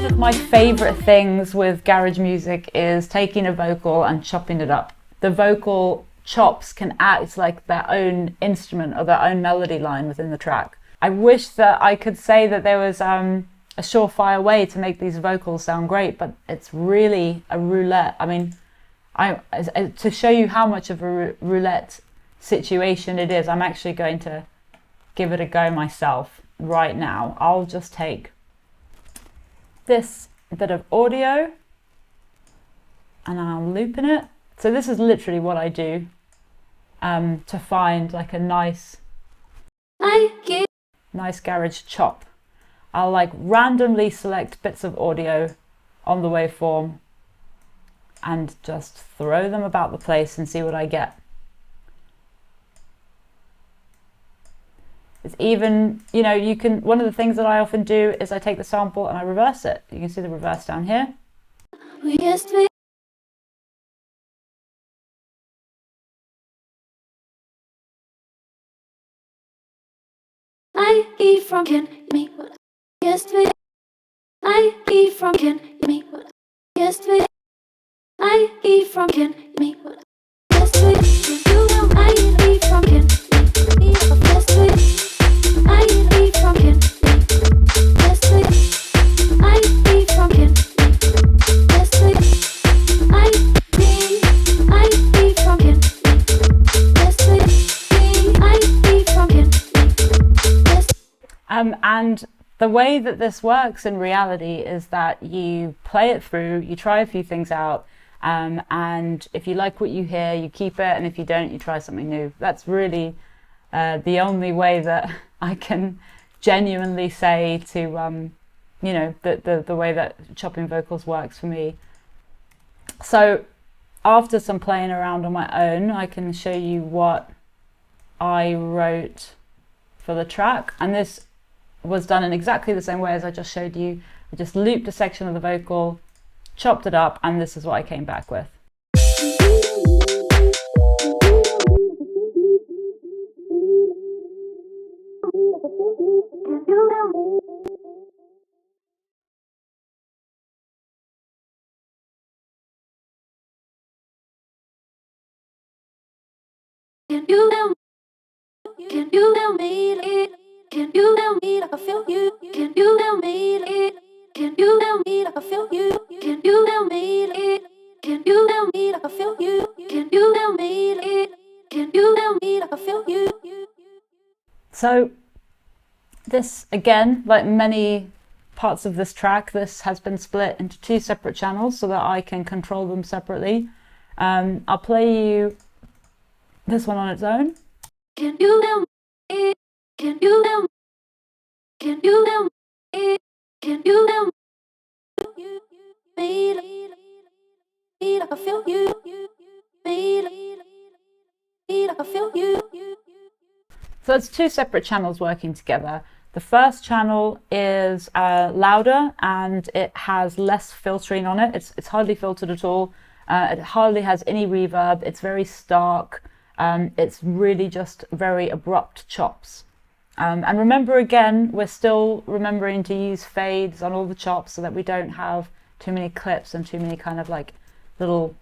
of my favorite things with garage music is taking a vocal and chopping it up. The vocal chops can act like their own instrument or their own melody line within the track. I wish that I could say that there was a surefire way to make these vocals sound great, but it's really a roulette. I mean, to show you how much of a roulette situation it is, I'm actually going to give it a go myself right now. I'll just take this bit of audio and I'm looping it. So this is literally what I do to find like a nice garage chop. I'll like randomly select bits of audio on the waveform and just throw them about the place and see what I get. It's even, you know, you can, one of the things that I often do is I take the sample and I reverse it. You can see the reverse down here. And the way that this works in reality is that you play it through, you try a few things out, and if you like what you hear, you keep it, and if you don't, you try something new. That's really the only way that I can genuinely say to, you know, the way that chopping vocals works for me. So after some playing around on my own, I can show you what I wrote for the track, and this was done in exactly the same way as I just showed you. I just looped a section of the vocal, chopped it up, and this is what I came back with. Can you help me? Can you help me like I feel you? Can you help me? Can you help me like I feel you? Can you help me? Can you help me like I feel you? Can you help me? Can you help me like I feel you? So this, again, like many parts of this track, this has been split into two separate channels so that I can control them separately. I'll play you this one on its own. Can you help me? Can you help me? Can you help me? Can you help me? Like I feel you. Like I feel you. So it's two separate channels working together. The first channel is louder and it has less filtering on it. It's hardly filtered at all. It hardly has any reverb. It's very stark. It's really just very abrupt chops. And remember, again, we're still remembering to use fades on all the chops so that we don't have too many clips and too many kind of like little,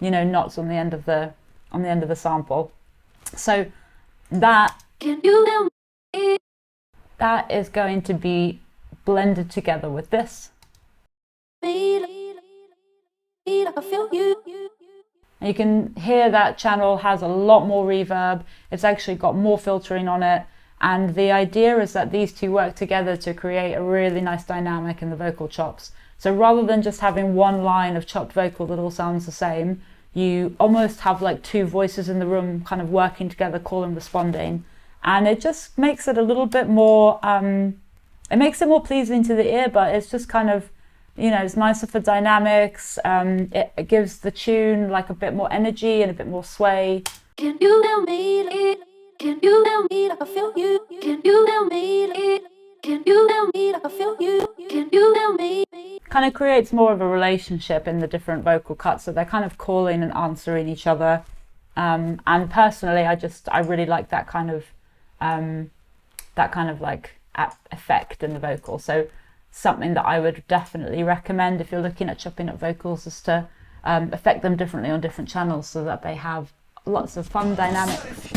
you know, knots on the end of the sample. So that is going to be blended together with this. And you can hear that channel has a lot more reverb. It's actually got more filtering on it. And the idea is that these two work together to create a really nice dynamic in the vocal chops. So rather than just having one line of chopped vocal that all sounds the same, you almost have like two voices in the room kind of working together, call and responding. And it just makes it a little bit more, it makes it more pleasing to the ear, but it's just kind of, you know, it's nicer for dynamics. It gives the tune like a bit more energy and a bit more sway. Can you help me? Can you help me like I feel you? Can you help me? Can you help me like I feel you? Can you help me? Kind of creates more of a relationship in the different vocal cuts, so they're kind of calling and answering each other. And personally, I really like that kind of like effect in the vocal. So something that I would definitely recommend if you're looking at chopping up vocals, is to affect them differently on different channels so that they have lots of fun dynamics.